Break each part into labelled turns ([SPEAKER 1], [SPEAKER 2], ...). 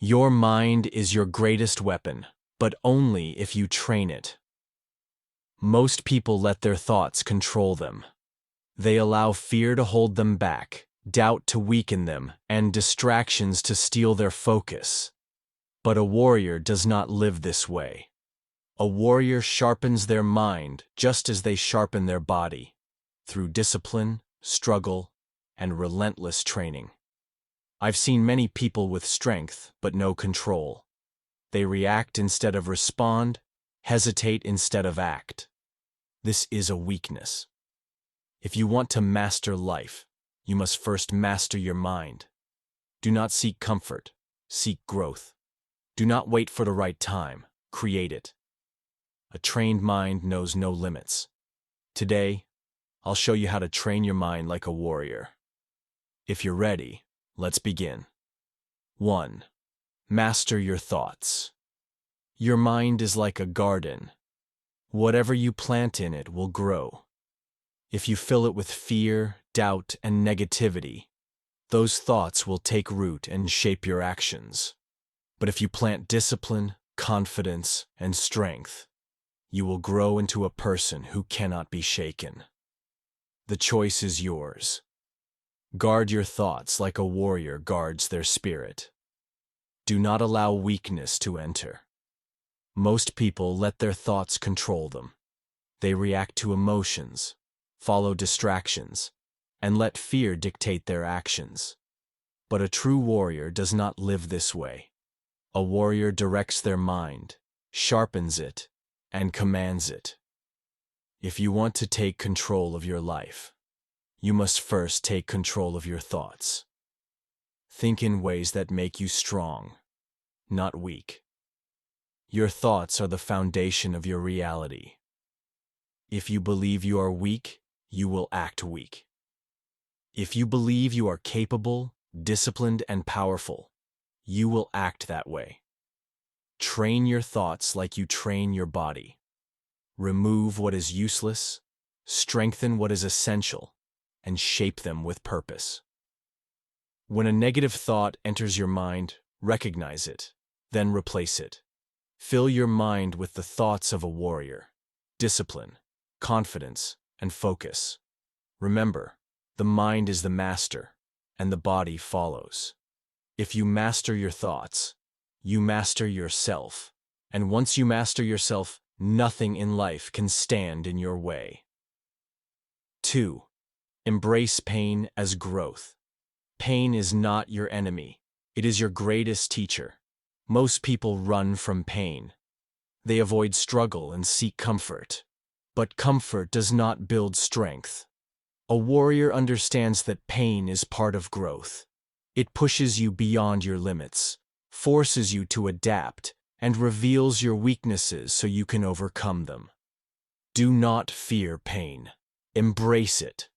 [SPEAKER 1] Your mind is your greatest weapon, but only if you train it. Most people let their thoughts control them. They allow fear to hold them back, doubt to weaken them, and distractions to steal their focus. But a warrior does not live this way. A warrior sharpens their mind just as they sharpen their body, through discipline, struggle, and relentless training. I've seen many people with strength but no control. They react instead of respond, hesitate instead of act. This is a weakness. If you want to master life, you must first master your mind. Do not seek comfort, seek growth. Do not wait for the right time, create it. A trained mind knows no limits. Today, I'll show you how to train your mind like a warrior. If you're ready, let's begin. 1. Master your thoughts. Your mind is like a garden. Whatever you plant in it will grow. If you fill it with fear, doubt, and negativity, those thoughts will take root and shape your actions. But if you plant discipline, confidence, and strength, you will grow into a person who cannot be shaken. The choice is yours. Guard your thoughts like a warrior guards their spirit. Do not allow weakness to enter. Most people let their thoughts control them. They react to emotions, follow distractions, and let fear dictate their actions. But a true warrior does not live this way. A warrior directs their mind, sharpens it, and commands it. If you want to take control of your life, you must first take control of your thoughts. Think in ways that make you strong, not weak. Your thoughts are the foundation of your reality. If you believe you are weak, you will act weak. If you believe you are capable, disciplined, and powerful, you will act that way. Train your thoughts like you train your body. Remove what is useless, strengthen what is essential, and shape them with purpose. When a negative thought enters your mind, recognize it, then replace it. Fill your mind with the thoughts of a warrior: discipline, confidence, and focus. Remember, the mind is the master, and the body follows. If you master your thoughts, you master yourself. And once you master yourself, nothing in life can stand in your way. 2. Embrace pain as growth. Pain is not your enemy. It is your greatest teacher. Most people run from pain. They avoid struggle and seek comfort. But comfort does not build strength. A warrior understands that pain is part of growth. It pushes you beyond your limits, forces you to adapt, and reveals your weaknesses so you can overcome them. Do not fear pain. Embrace it.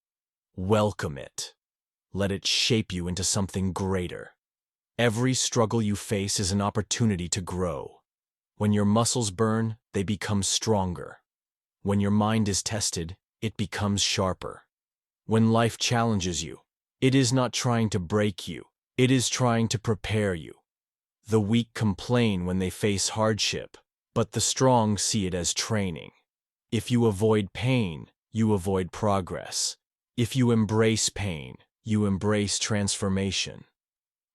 [SPEAKER 1] Welcome it. Let it shape you into something greater. Every struggle you face is an opportunity to grow. When your muscles burn, they become stronger. When your mind is tested, it becomes sharper. When life challenges you, it is not trying to break you, it is trying to prepare you. The weak complain when they face hardship, but the strong see it as training. If you avoid pain, you avoid progress. If you embrace pain, you embrace transformation.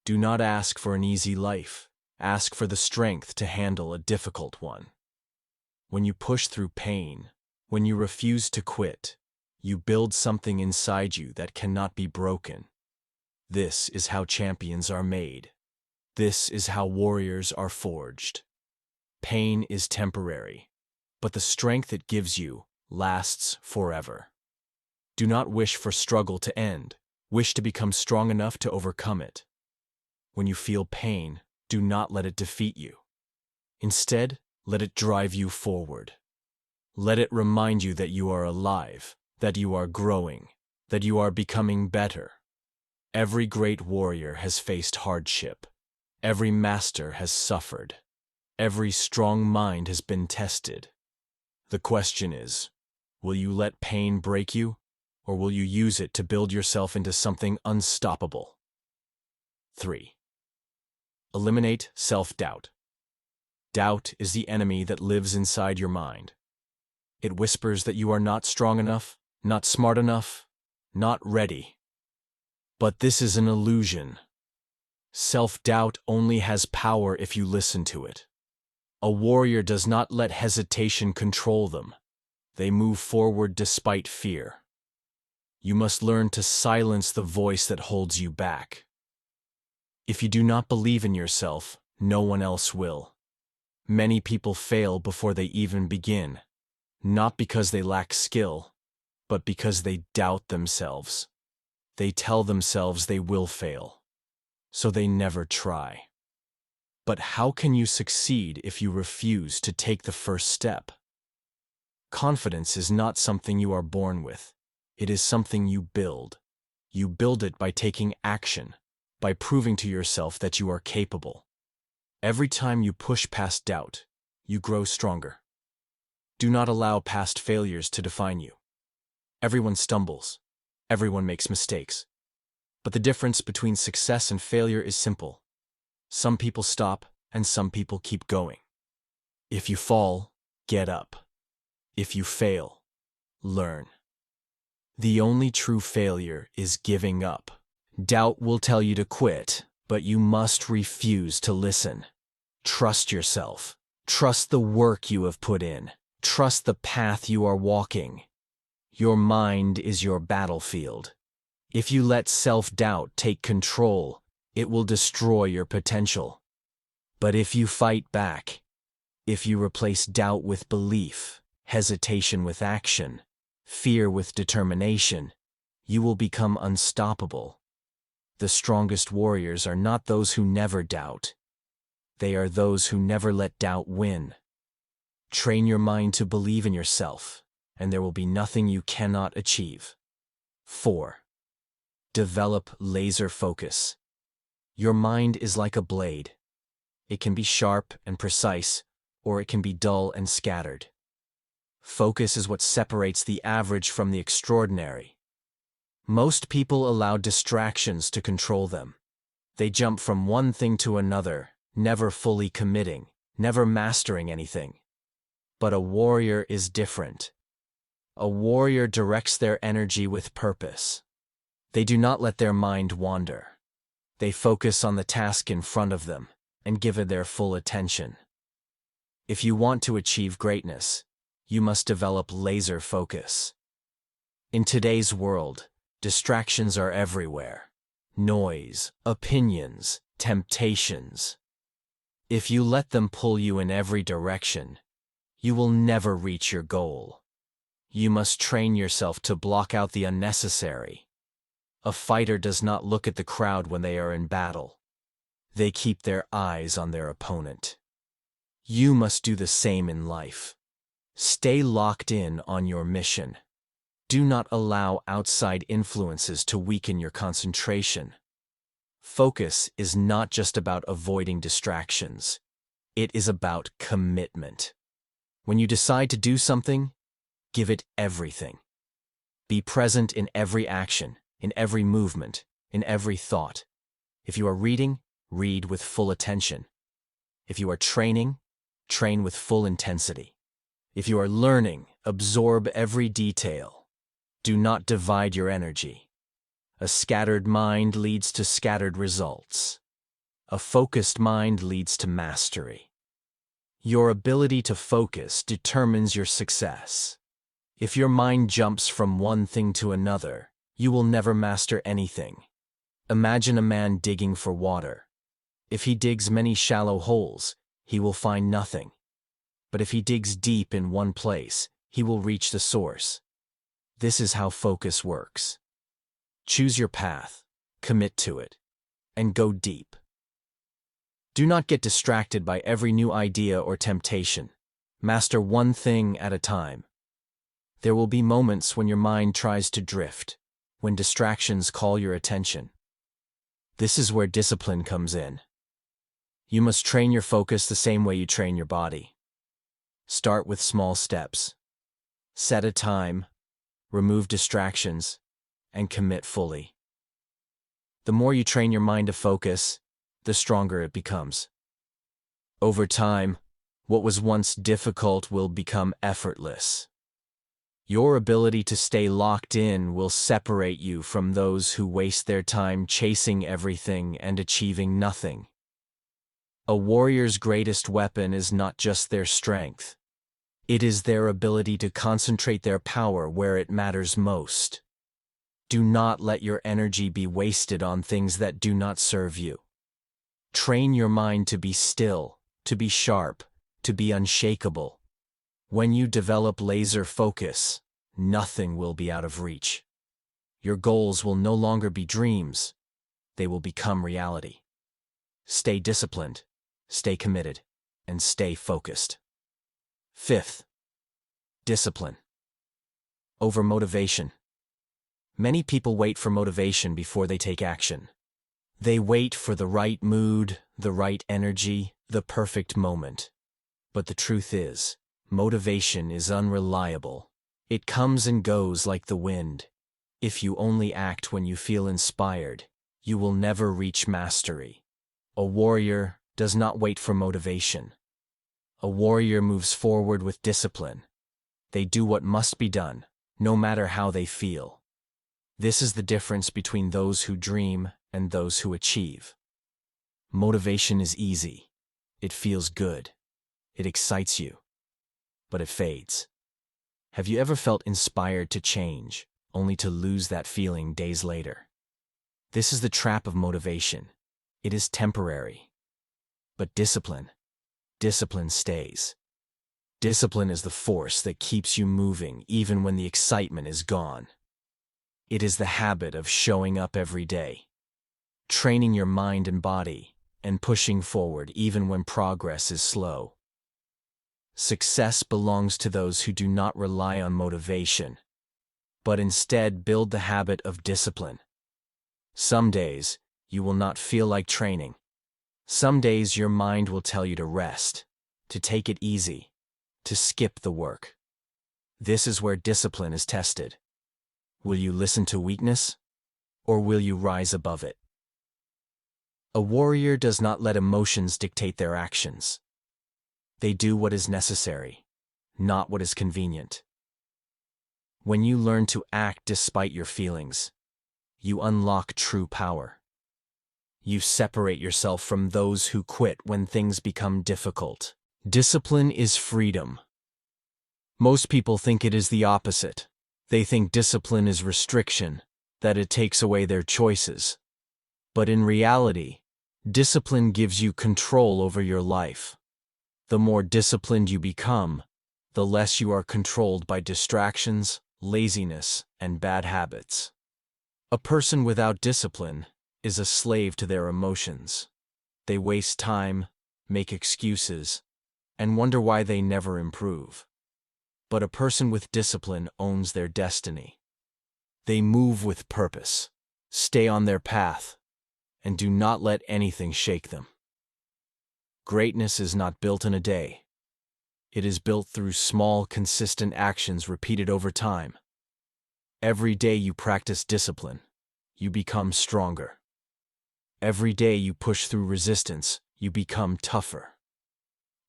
[SPEAKER 1] Do not ask for an easy life. Ask for the strength to handle a difficult one. When you push through pain, when you refuse to quit, you build something inside you that cannot be broken. This is how champions are made. This is how warriors are forged. Pain is temporary, but the strength it gives you lasts forever. Do not wish for struggle to end. Wish to become strong enough to overcome it. When you feel pain, do not let it defeat you. Instead, let it drive you forward. Let it remind you that you are alive, that you are growing, that you are becoming better. Every great warrior has faced hardship. Every master has suffered. Every strong mind has been tested. The question is, will you let pain break you, or will you use it to build yourself into something unstoppable? 3. Eliminate self-doubt. Doubt is the enemy that lives inside your mind. It whispers that you are not strong enough, not smart enough, not ready. But this is an illusion. Self-doubt only has power if you listen to it. A warrior does not let hesitation control them. They move forward despite fear. You must learn to silence the voice that holds you back. If you do not believe in yourself, no one else will. Many people fail before they even begin, not because they lack skill, but because they doubt themselves. They tell themselves they will fail, so they never try. But how can you succeed if you refuse to take the first step? Confidence is not something you are born with. It is something you build. You build it by taking action, by proving to yourself that you are capable. Every time you push past doubt, you grow stronger. Do not allow past failures to define you. Everyone stumbles. Everyone makes mistakes. But the difference between success and failure is simple. Some people stop, and some people keep going. If you fall, get up. If you fail, learn. The only true failure is giving up. Doubt will tell you to quit, but you must refuse to listen. Trust yourself. Trust the work you have put in. Trust the path you are walking. Your mind is your battlefield. If you let self-doubt take control, it will destroy your potential. But if you fight back, if you replace doubt with belief, hesitation with action, fear with determination, you will become unstoppable. The strongest warriors are not those who never doubt. They are those who never let doubt win. Train your mind to believe in yourself, and there will be nothing you cannot achieve. 4. Develop laser focus. Your mind is like a blade. It can be sharp and precise, or it can be dull and scattered. Focus is what separates the average from the extraordinary. Most people allow distractions to control them. They jump from one thing to another, never fully committing, never mastering anything. But a warrior is different. A warrior directs their energy with purpose. They do not let their mind wander. They focus on the task in front of them and give it their full attention. If you want to achieve greatness, you must develop laser focus. In today's world, distractions are everywhere. Noise, opinions, temptations. If you let them pull you in every direction, you will never reach your goal. You must train yourself to block out the unnecessary. A fighter does not look at the crowd when they are in battle. They keep their eyes on their opponent. You must do the same in life. Stay locked in on your mission. Do not allow outside influences to weaken your concentration. Focus is not just about avoiding distractions. It is about commitment. When you decide to do something, give it everything. Be present in every action, in every movement, in every thought. If you are reading, read with full attention. If you are training, train with full intensity. If you are learning, absorb every detail. Do not divide your energy. A scattered mind leads to scattered results. A focused mind leads to mastery. Your ability to focus determines your success. If your mind jumps from one thing to another, you will never master anything. Imagine a man digging for water. If he digs many shallow holes, he will find nothing. But if he digs deep in one place, he will reach the source. This is how focus works. Choose your path, commit to it, and go deep. Do not get distracted by every new idea or temptation. Master one thing at a time. There will be moments when your mind tries to drift, when distractions call your attention. This is where discipline comes in. You must train your focus the same way you train your body. Start with small steps. Set a time, remove distractions, and commit fully. The more you train your mind to focus, the stronger it becomes. Over time, what was once difficult will become effortless. Your ability to stay locked in will separate you from those who waste their time chasing everything and achieving nothing. A warrior's greatest weapon is not just their strength. It is their ability to concentrate their power where it matters most. Do not let your energy be wasted on things that do not serve you. Train your mind to be still, to be sharp, to be unshakable. When you develop laser focus, nothing will be out of reach. Your goals will no longer be dreams. They will become reality. Stay disciplined, stay committed, and stay focused. Fifth, discipline over motivation. Many people wait for motivation before they take action. They wait for the right mood, the right energy, the perfect moment. But the truth is, motivation is unreliable. It comes and goes like the wind. If you only act when you feel inspired, you will never reach mastery. A warrior does not wait for motivation. A warrior moves forward with discipline. They do what must be done, no matter how they feel. This is the difference between those who dream and those who achieve. Motivation is easy. It feels good. It excites you. But it fades. Have you ever felt inspired to change, only to lose that feeling days later? This is the trap of motivation. It is temporary. But discipline stays. Discipline is the force that keeps you moving even when the excitement is gone. It is the habit of showing up every day, training your mind and body, and pushing forward even when progress is slow. Success belongs to those who do not rely on motivation, but instead build the habit of discipline. Some days, you will not feel like training. Some days your mind will tell you to rest, to take it easy, to skip the work. This is where discipline is tested. Will you listen to weakness, or will you rise above it? A warrior does not let emotions dictate their actions. They do what is necessary, not what is convenient. When you learn to act despite your feelings, you unlock true power. You separate yourself from those who quit when things become difficult. Discipline is freedom. Most people think it is the opposite. They think discipline is restriction, that it takes away their choices. But in reality, discipline gives you control over your life. The more disciplined you become, the less you are controlled by distractions, laziness, and bad habits. A person without discipline is a slave to their emotions. They waste time, make excuses, and wonder why they never improve. But a person with discipline owns their destiny. They move with purpose, stay on their path, and do not let anything shake them. Greatness is not built in a day. It is built through small, consistent actions repeated over time. Every day you practice discipline, you become stronger. Every day you push through resistance, you become tougher.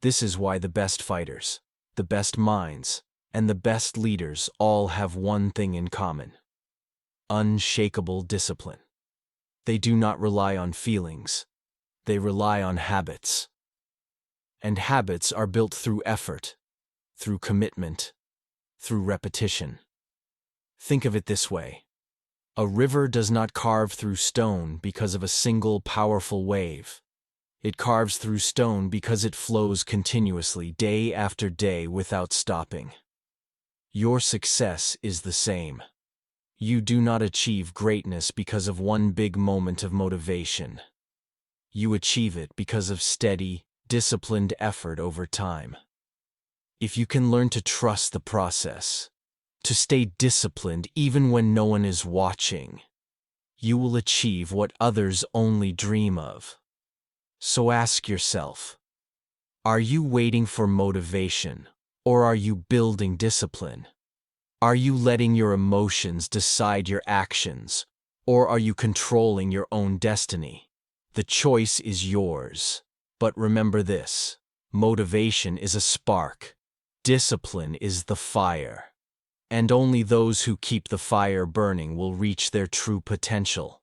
[SPEAKER 1] This is why the best fighters, the best minds, and the best leaders all have one thing in common: unshakable discipline. They do not rely on feelings. They rely on habits. And habits are built through effort, through commitment, through repetition. Think of it this way. A river does not carve through stone because of a single powerful wave. It carves through stone because it flows continuously, day after day, without stopping. Your success is the same. You do not achieve greatness because of one big moment of motivation. You achieve it because of steady, disciplined effort over time. If you can learn to trust the process, to stay disciplined even when no one is watching, you will achieve what others only dream of. So ask yourself, are you waiting for motivation, or are you building discipline? Are you letting your emotions decide your actions, or are you controlling your own destiny? The choice is yours. But remember this: motivation is a spark, discipline is the fire. And only those who keep the fire burning will reach their true potential.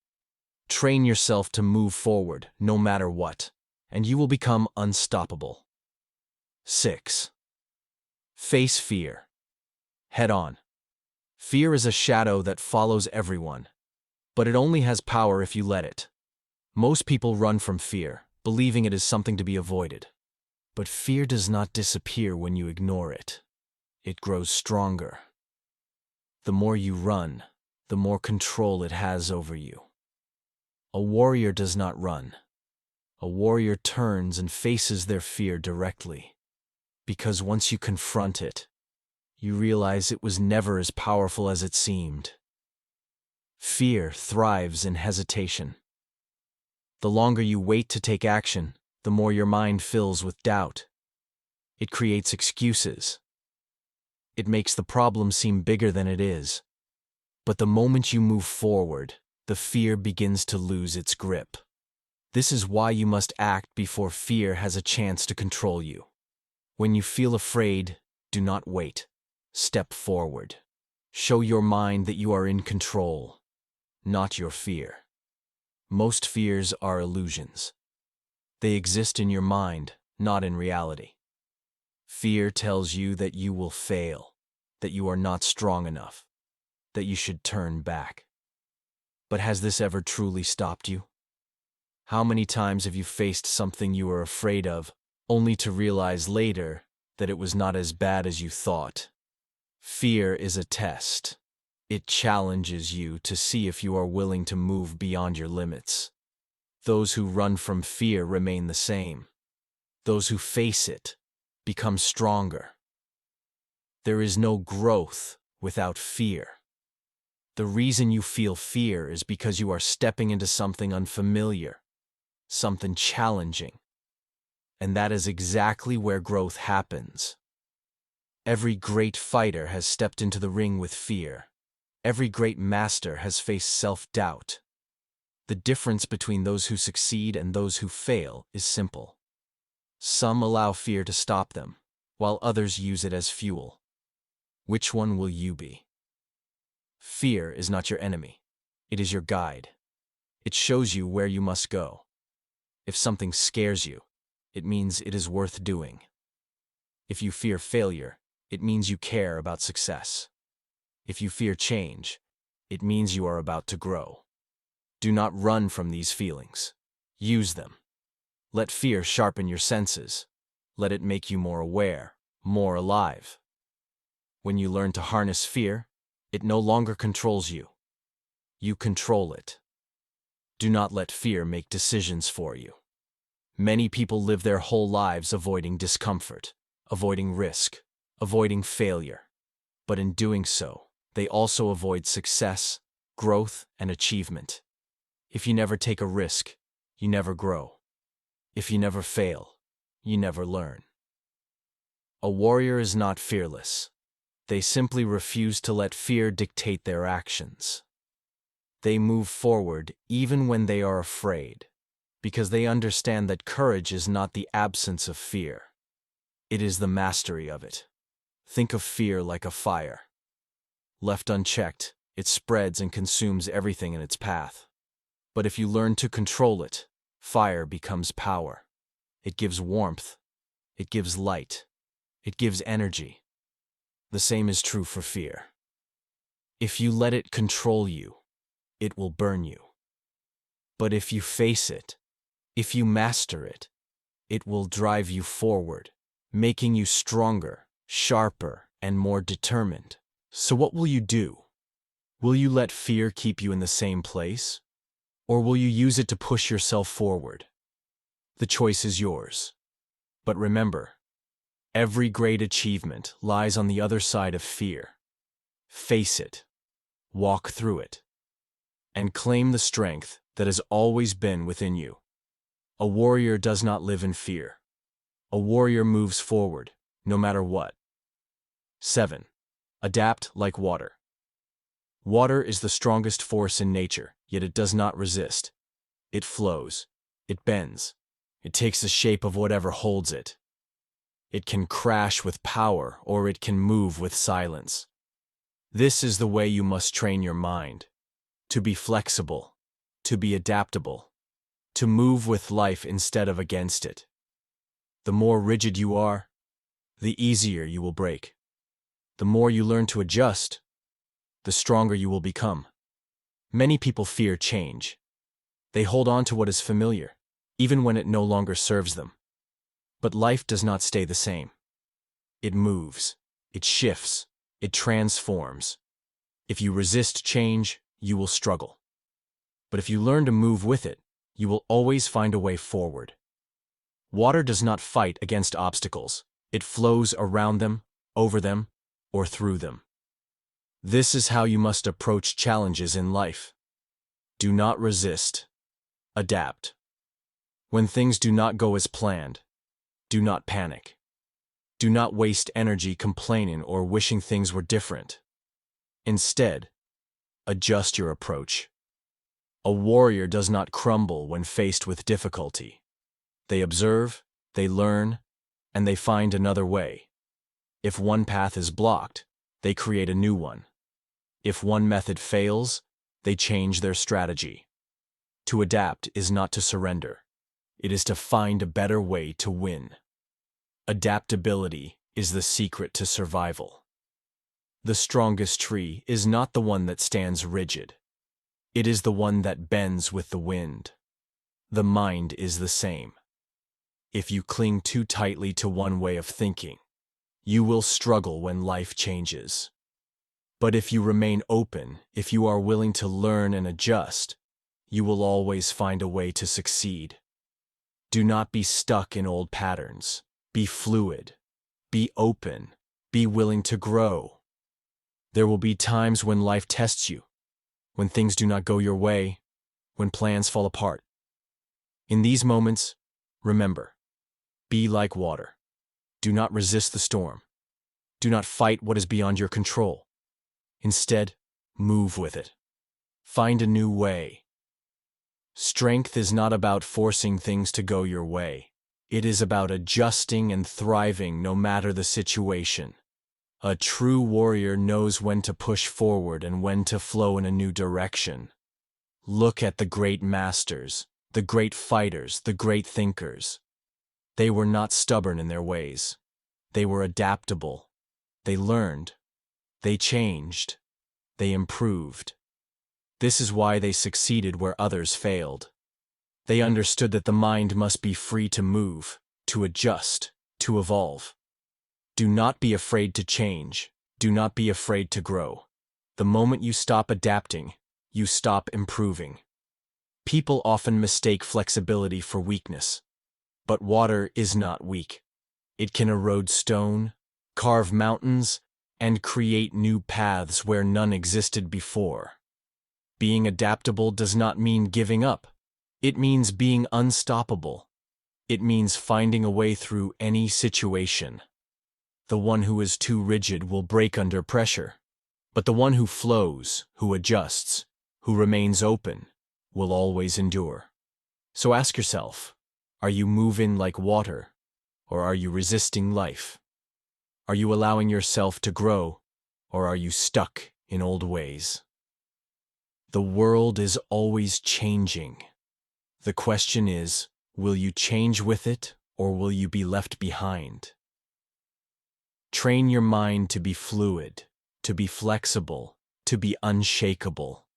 [SPEAKER 1] Train yourself to move forward, no matter what, and you will become unstoppable. 6. Face fear. Head on. Fear is a shadow that follows everyone, but it only has power if you let it. Most people run from fear, believing it is something to be avoided. But fear does not disappear when you ignore it. It grows stronger. The more you run, the more control it has over you. A warrior does not run. A warrior turns and faces their fear directly. Because once you confront it, you realize it was never as powerful as it seemed. Fear thrives in hesitation. The longer you wait to take action, the more your mind fills with doubt. It creates excuses. It makes the problem seem bigger than it is. But the moment you move forward, the fear begins to lose its grip. This is why you must act before fear has a chance to control you. When you feel afraid, do not wait. Step forward. Show your mind that you are in control, not your fear. Most fears are illusions. They exist in your mind, not in reality. Fear tells you that you will fail, that you are not strong enough, that you should turn back. But has this ever truly stopped you? How many times have you faced something you were afraid of, only to realize later that it was not as bad as you thought? Fear is a test. It challenges you to see if you are willing to move beyond your limits. Those who run from fear remain the same. Those who face it become stronger. There is no growth without fear. The reason you feel fear is because you are stepping into something unfamiliar, something challenging. And that is exactly where growth happens. Every great fighter has stepped into the ring with fear. Every great master has faced self-doubt. The difference between those who succeed and those who fail is simple. Some allow fear to stop them, while others use it as fuel. Which one will you be? Fear is not your enemy. It is your guide. It shows you where you must go. If something scares you, it means it is worth doing. If you fear failure, it means you care about success. If you fear change, it means you are about to grow. Do not run from these feelings. Use them. Let fear sharpen your senses. Let it make you more aware, more alive. When you learn to harness fear, it no longer controls you. You control it. Do not let fear make decisions for you. Many people live their whole lives avoiding discomfort, avoiding risk, avoiding failure. But in doing so, they also avoid success, growth, and achievement. If you never take a risk, you never grow. If you never fail, you never learn. A warrior is not fearless. They simply refuse to let fear dictate their actions. They move forward even when they are afraid, because they understand that courage is not the absence of fear. It is the mastery of it. Think of fear like a fire. Left unchecked, it spreads and consumes everything in its path. But if you learn to control it, fire becomes power. It gives warmth. It gives light. It gives energy. The same is true for fear. If you let it control you, it will burn you. But if you face it, if you master it, it will drive you forward, making you stronger, sharper, and more determined. So what will you do? Will you let fear keep you in the same place? Or will you use it to push yourself forward? The choice is yours. But remember, every great achievement lies on the other side of fear. Face it, walk through it, and claim the strength that has always been within you. A warrior does not live in fear. A warrior moves forward, no matter what. 7. Adapt like water. Water is the strongest force in nature, yet it does not resist. It flows. It bends. It takes the shape of whatever holds it. It can crash with power, or it can move with silence. This is the way you must train your mind. To be flexible, to be adaptable, to move with life instead of against it. The more rigid you are, the easier you will break. The more you learn to adjust, the stronger you will become. Many people fear change. They hold on to what is familiar, even when it no longer serves them. But life does not stay the same. It moves, it shifts, it transforms. If you resist change, you will struggle. But if you learn to move with it, you will always find a way forward. Water does not fight against obstacles. It flows around them, over them, or through them. This is how you must approach challenges in life. Do not resist. Adapt. When things do not go as planned, do not panic. Do not waste energy complaining or wishing things were different. Instead, adjust your approach. A warrior does not crumble when faced with difficulty. They observe, they learn, and they find another way. If one path is blocked, they create a new one. If one method fails, they change their strategy. To adapt is not to surrender. It is to find a better way to win. Adaptability is the secret to survival. The strongest tree is not the one that stands rigid. It is the one that bends with the wind. The mind is the same. If you cling too tightly to one way of thinking, you will struggle when life changes. But if you remain open, if you are willing to learn and adjust, you will always find a way to succeed. Do not be stuck in old patterns. Be fluid. Be open. Be willing to grow. There will be times when life tests you, when things do not go your way, when plans fall apart. In these moments, remember, be like water. Do not resist the storm. Do not fight what is beyond your control. Instead, move with it. Find a new way. Strength is not about forcing things to go your way. It is about adjusting and thriving no matter the situation. A true warrior knows when to push forward and when to flow in a new direction. Look at the great masters, the great fighters, the great thinkers. They were not stubborn in their ways. They were adaptable. They learned. They changed. They improved. This is why they succeeded where others failed. They understood that the mind must be free to move, to adjust, to evolve. Do not be afraid to change. Do not be afraid to grow. The moment you stop adapting, you stop improving. People often mistake flexibility for weakness. But water is not weak. It can erode stone, carve mountains, and create new paths where none existed before. Being adaptable does not mean giving up. It means being unstoppable. It means finding a way through any situation. The one who is too rigid will break under pressure, but the one who flows, who adjusts, who remains open, will always endure. So ask yourself, are you moving like water, or are you resisting life? Are you allowing yourself to grow, or are you stuck in old ways? The world is always changing. The question is, will you change with it, or will you be left behind? Train your mind to be fluid, to be flexible, to be unshakable.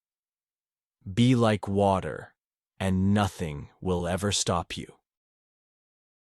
[SPEAKER 1] Be like water, and nothing will ever stop you.